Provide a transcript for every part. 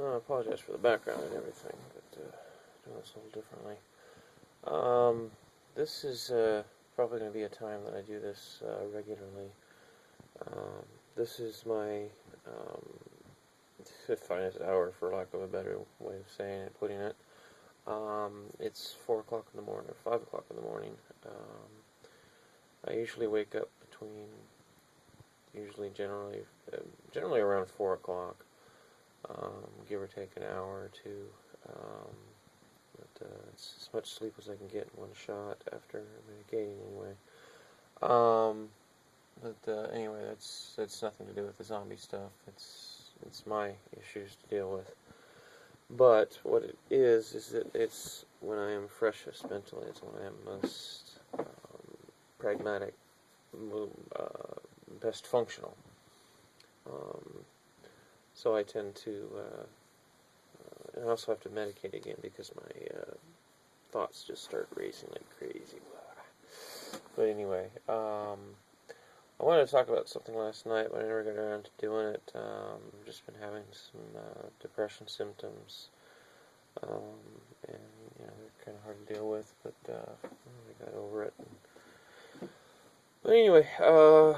I apologize for the background and everything, but doing this a little differently. This is probably going to be a time that I do this regularly. This is my finest hour, for lack of a better way of saying it, putting it. It's 4 o'clock in the morning, or 5 o'clock in the morning. I usually wake up between, generally around 4 o'clock, give or take an hour or two. But it's as much sleep as I can get in one shot after medicating, anyway. Anyway, that's nothing to do with the zombie stuff. It's my issues to deal with. But what it is that it's when I am freshest mentally. It's when I am most pragmatic, best functional. So I tend to, and I also have to medicate again because my thoughts just start racing like crazy. But anyway, I wanted to talk about something last night, but I never got around to doing it. I've just been having some depression symptoms, and they're kind of hard to deal with, but I got over it. But anyway, I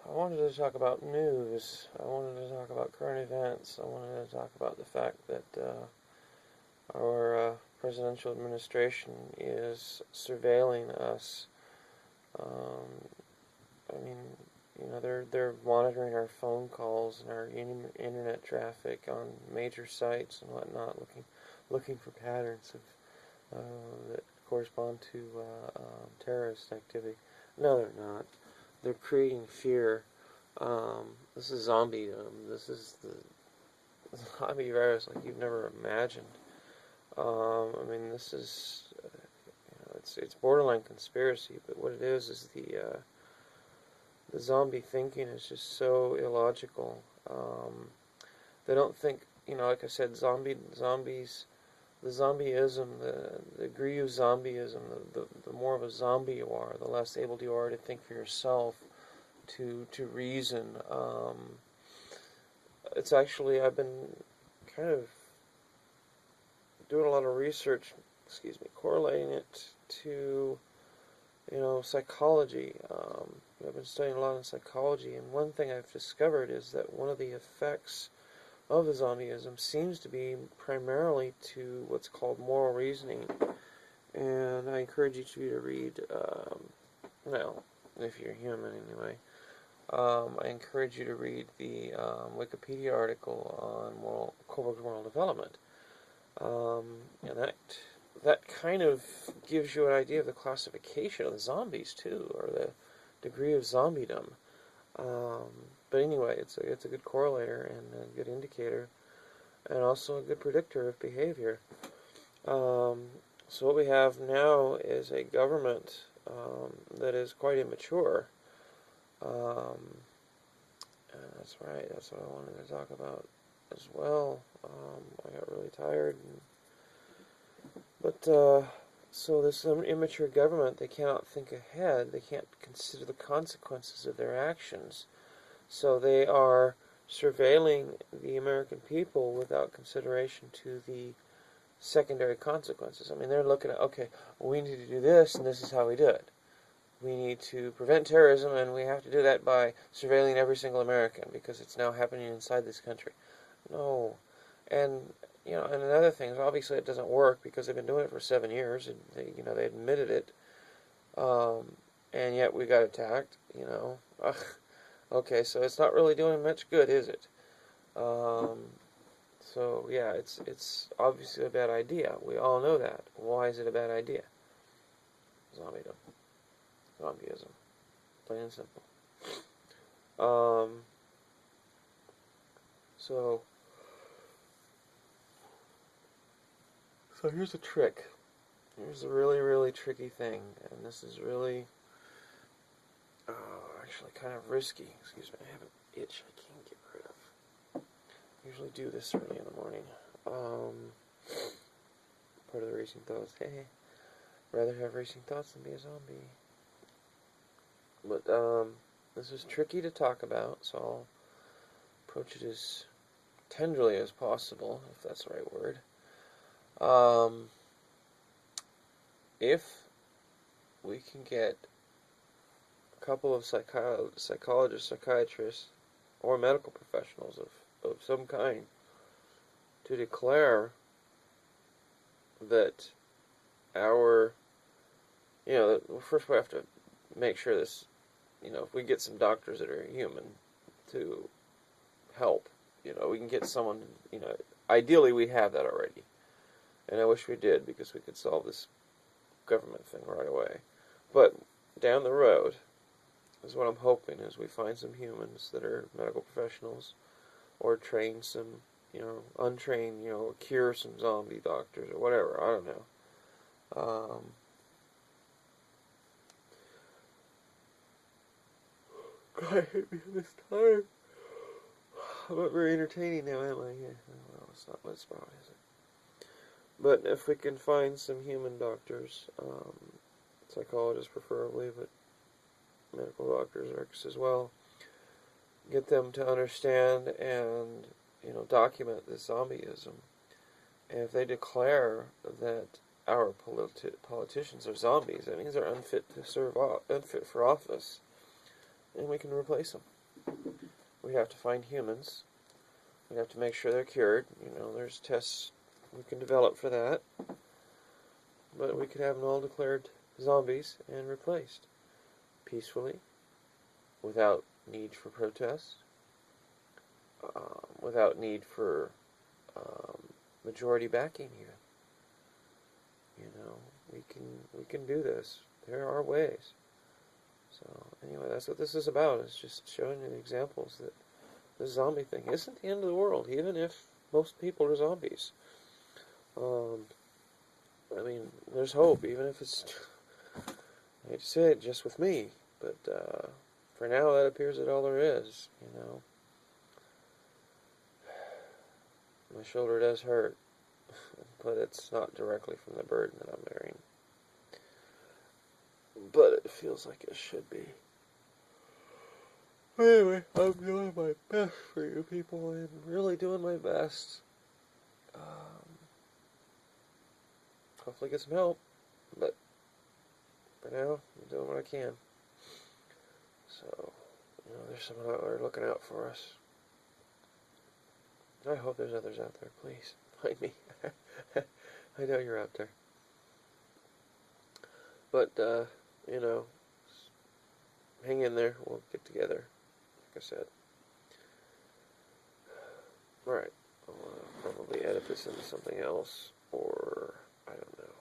wanted to talk about news. I wanted to talk about current events. I wanted to talk about the fact that our presidential administration is surveilling us. They're monitoring our phone calls and our internet traffic on major sites and whatnot, looking for patterns of that correspond to terrorist activity. No, they're not. They're creating fear. This is zombiedom. This is the zombie virus like you've never imagined. This is it's borderline conspiracy, but what it is the zombie thinking is just so illogical. They don't think, like I said, zombies, the zombieism, the degree of zombieism, the more of a zombie you are, the less able you are to think for yourself, to reason. It's actually, I've been kind of doing a lot of research, correlating it to, psychology. I've been studying a lot in psychology, and one thing I've discovered is that one of the effects of the zombieism seems to be primarily to what's called moral reasoning. And I encourage each of you to read, if you're human anyway, I encourage you to read the Wikipedia article on Kohlberg's moral development. And that kind of gives you an idea of the classification of the zombies too, or the degree of zombiedom. But anyway, it's a good correlator and a good indicator, and also a good predictor of behavior. So what we have now is a government that is quite immature. That's right. That's what I wanted to talk about as well. I got really tired. So this immature government, they cannot think ahead. They can't consider the consequences of their actions. So they are surveilling the American people without consideration to the secondary consequences. They're looking at, okay, we need to do this, and this is how we do it. We need to prevent terrorism, and we have to do that by surveilling every single American because it's now happening inside this country. No. And another thing is, obviously it doesn't work because they've been doing it for 7 years, and they admitted it, and yet we got attacked, Okay, so it's not really doing much good, is it? So yeah, it's obviously a bad idea. We all know that. Why is it a bad idea? Zombieism. Plain and simple. So here's a trick. Here's a really, really tricky thing, and this is really, actually kind of risky. Excuse me, I have an itch I can't get rid of. I usually do this early in the morning. Part of the racing thoughts. Hey, rather have racing thoughts than be a zombie. But this is tricky to talk about, so I'll approach it as tenderly as possible, if that's the right word. If we can get a couple of psychologists, psychiatrists, or medical professionals of some kind to declare that first we have to make sure this, if we get some doctors that are human to help, we can get someone, ideally we have that already. And I wish we did, because we could solve this government thing right away. But down the road is what I'm hoping, is we find some humans that are medical professionals, or train some, untrained, cure some zombie doctors or whatever. I don't know. God, I hate me this time. I'm not very entertaining now, am I? Yeah. Well, it's not much about, is it? But if we can find some human doctors, psychologists preferably, but medical doctors are as well, get them to understand and, document this zombieism. And if they declare that our politicians are zombies, that means they're unfit to serve, unfit for office, and we can replace them. We have to find humans. We have to make sure they're cured. There's tests we can develop for that. But we could have them all declared zombies and replaced peacefully, without need for protest, without need for majority backing even. We can do this. There are ways. So anyway, that's what this is about. It's just showing you the examples that the zombie thing isn't the end of the world, even if most people are zombies. There's hope, even if it's, I hate to say it, just with me. But for now, that appears that all there is. My shoulder does hurt, but it's not directly from the burden that I'm bearing. But it feels like it should be. Anyway, I'm doing my best for you people. I'm really doing my best. Hopefully get some help. But for now, I'm doing what I can. So, there's someone out there looking out for us. I hope there's others out there. Please, find me. I know you're out there. But, hang in there. We'll get together, like I said. Alright, I'll probably edit this into something else, or I don't know.